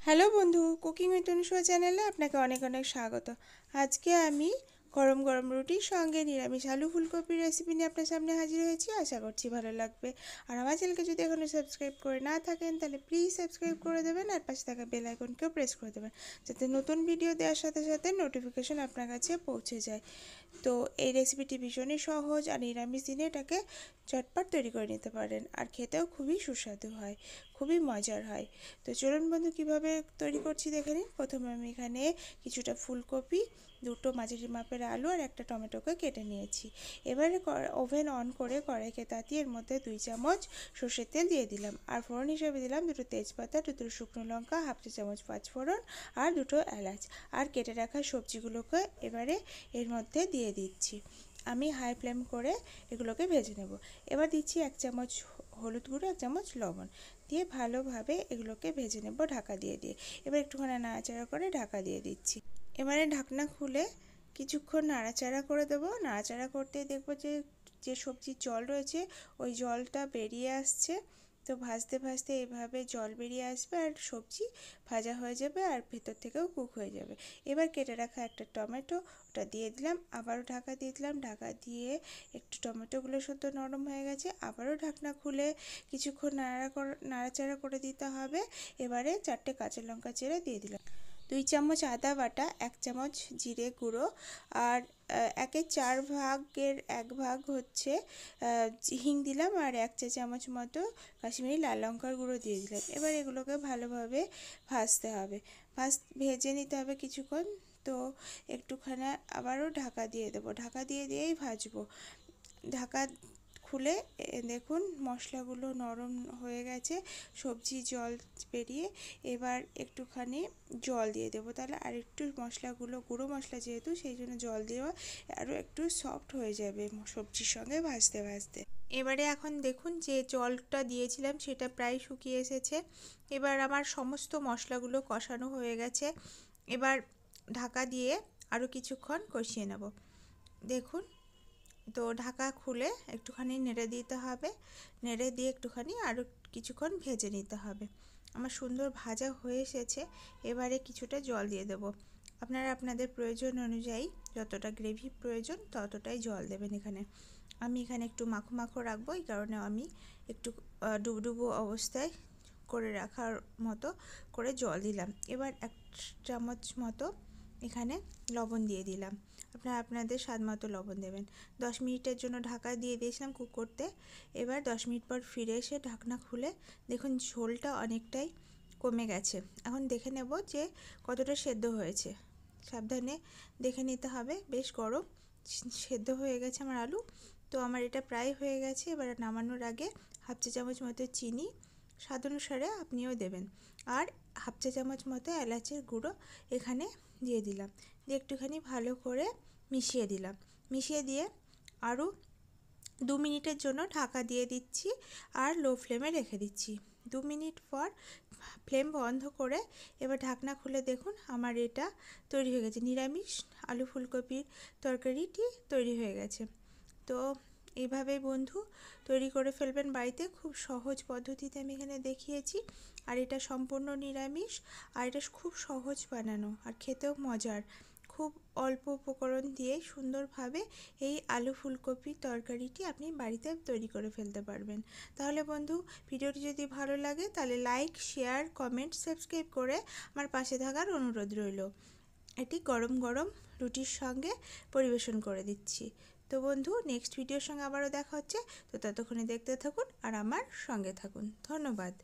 Hello বন্ধু, cooking with Anusha চ্যানেলে আপনাকে অনেক অনেক স্বাগত। আজকে আমি গরম গরম রুটির সঙ্গে নিরামিষ আলু ফুলকপির রেসিপি নিয়ে আপনার সামনে হাজির হয়েছি। আশা করছি ভালো লাগবে। আর আমার চ্যানেলকে যদি এখনও সাবস্ক্রাইব করে না থাকেন তাহলে প্লিজ সাবস্ক্রাইব করে দেবেন আর পাশে থাকা বেল আইকনকেও প্রেস করে দেবেন, যাতে নতুন ভিডিও দেওয়ার সাথে সাথে নোটিফিকেশন আপনার কাছে পৌঁছে যায়। তো এই রেসিপিটি ভীষণই সহজ আর নিরামিষ দিনে এটাকে চটপট তৈরি করে নিতে পারেন, আর খেতেও খুবই সুস্বাদু হয়, খুবই মজার হয়। তো চলুন বন্ধু কীভাবে তৈরি করছি দেখে নিন। প্রথমে আমি এখানে কিছুটা ফুলকপি, দুটো মাঝারি মাপের আলু আর একটা টমেটোকে কেটে নিয়েছি। এবারে ওভেন অন করে কড়াইকে তাতিয়ে এর মধ্যে 2 চামচ সর্ষের তেল দিয়ে দিলাম, আর ফোড়ন হিসেবে দিলাম দুটো তেজপাতা, দুটো শুকনো লঙ্কা, হাফ চা চামচ পাঁচফোড়ন আর দুটো এলাচ। আর কেটে রাখা সবজিগুলোকে এবারে এর মধ্যে দিয়ে দিচ্ছি। আমি হাই ফ্লেম করে এগুলোকে ভেজে নেব। এবার দিচ্ছি 1 চামচ হলুদ গুঁড়ো, 1 চামচ লবণ দিয়ে ভালোভাবে এগুলোকে ভেজে নেব ঢাকা দিয়ে দিয়ে। এবার একটুখানি নাড়াচাড়া করে ঢাকা দিয়ে দিচ্ছি। এবারে ঢাকনা খুলে কিছুক্ষণ নাড়াচাড়া করে দেবো। নাড়াচাড়া করতেই দেখবো যে যে সবজির জল রয়েছে ওই জলটা বেরিয়ে আসছে। তো ভাজতে ভাজতে এভাবে জল বেরিয়ে আসবে আর সবজি ভাজা হয়ে যাবে আর ভেতর থেকেও কুক হয়ে যাবে। এবার কেটে রাখা একটা টমেটো ওটা দিয়ে দিলাম, আবারও ঢাকা দিয়ে দিলাম। ঢাকা দিয়ে একটু টমেটোগুলো শুদ্ধ নরম হয়ে গেছে, আবারও ঢাকনা খুলে কিছুক্ষণ নাড়াচাড়া করে দিতে হবে। এবারে 4টে কাঁচা লঙ্কা চেড়ে দিয়ে দিলাম, 2 চামচ আদা বাটা, 1 চামচ জিরে গুঁড়ো আর 1/4 ভাগের 1 ভাগ হচ্ছে হিং দিলাম, আর 1 চা চামচ মতো কাশ্মীরি লাল লঙ্কার গুঁড়ো দিয়ে দিলাম। এবার এগুলোকে ভালোভাবে ভাজতে হবে, ভেজে নিতে হবে কিছুক্ষণ। তো একটুখানি আবারও ঢাকা দিয়ে দেবো, ঢাকা দিয়ে দিয়েই ভাজবো। ঢাকা খুলে দেখুন মশলাগুলো নরম হয়ে গেছে, সবজি জল বেরিয়ে। এবার একটুখানি জল দিয়ে দেবো, তাহলে আর একটু মশলাগুলো গুঁড়ো মশলা যেহেতু সেই জন্য জল দেওয়া আরও একটু সফট হয়ে যাবে সবজির সঙ্গে ভাজতে ভাজতে। এবারে এখন দেখুন যে জলটা দিয়েছিলাম সেটা প্রায় শুকিয়ে এসেছে। এবার আমার সমস্ত মশলাগুলো কষানো হয়ে গেছে। এবার ঢাকা দিয়ে আরও কিছুক্ষণ কষিয়ে নেব। দেখুন, তো ঢাকা খুলে একটুখানি নেড়ে দিতে হবে, নেড়ে দিয়ে একটুখানি আরও কিছুক্ষণ ভেজে নিতে হবে। আমার সুন্দর ভাজা হয়ে এসেছে। এবারে কিছুটা জল দিয়ে দেব। আপনারা আপনাদের প্রয়োজন অনুযায়ী যতটা গ্রেভি প্রয়োজন ততটাই জল দেবেন। আমি এখানে একটু মাখো মাখো রাখবো, এই কারণে আমি একটু ডুবডুবো অবস্থায় করে রাখার মতো করে জল দিলাম। এবার 1 চামচ মতো এখানে লবণ দিয়ে দিলাম, আপনারা আপনাদের স্বাদ মতো লবণ দেবেন। 10 মিনিটের জন্য ঢাকা দিয়ে দিয়েছিলাম কুক করতে। এবার 10 মিনিট পর ফিরে এসে ঢাকনা খুলে দেখুন ঝোলটা অনেকটাই কমে গেছে। এখন দেখে নেব যে কতটা সেদ্ধ হয়েছে। সাবধানে দেখে নিতে হবে, বেশ গরম সেদ্ধ হয়ে গেছে আমার আলু। তো আমার এটা প্রায় হয়ে গেছে। এবার নামানোর আগে হাফ চা চামচ মতো চিনি স্বাদ অনুসারে আপনিও দেবেন, আর হাফ চা চামচ মতো এলাচের গুঁড়ো এখানে দিয়ে দিলাম, দিয়ে একটুখানি ভালো করে মিশিয়ে দিলাম। মিশিয়ে দিয়ে আরও 2 মিনিটের জন্য ঢাকা দিয়ে দিচ্ছি আর লো ফ্লেমে রেখে দিচ্ছি। 2 মিনিট পর ফ্লেম বন্ধ করে এবার ঢাকনা খুলে দেখুন আমার এটা তৈরি হয়ে গেছে। নিরামিষ আলু ফুলকপির তরকারিটি তৈরি হয়ে গেছে। তো এইভাবেই বন্ধু তৈরি করে ফেলবেন বাড়িতে, খুব সহজ পদ্ধতিতে আমি এখানে দেখিয়েছি। আর এটা সম্পূর্ণ নিরামিষ, আর এটা খুব সহজ বানানো আর খেতেও মজার। খুব অল্প উপকরণ দিয়ে সুন্দরভাবে এই আলু ফুলকপি তরকারিটি আপনি বাড়িতে তৈরি করে ফেলতে পারবেন। তাহলে বন্ধু ভিডিওটি যদি ভালো লাগে তাহলে লাইক, শেয়ার, কমেন্ট, সাবস্ক্রাইব করে আমার পাশে থাকার অনুরোধ রইল। এটি গরম গরম রুটির সঙ্গে পরিবেশন করে দিচ্ছি। তো বন্ধু নেক্সট ভিডিওর সঙ্গে আবারও দেখা হচ্ছে। তো ততক্ষণে দেখতে থাকুন আর আমার সঙ্গে থাকুন। ধন্যবাদ।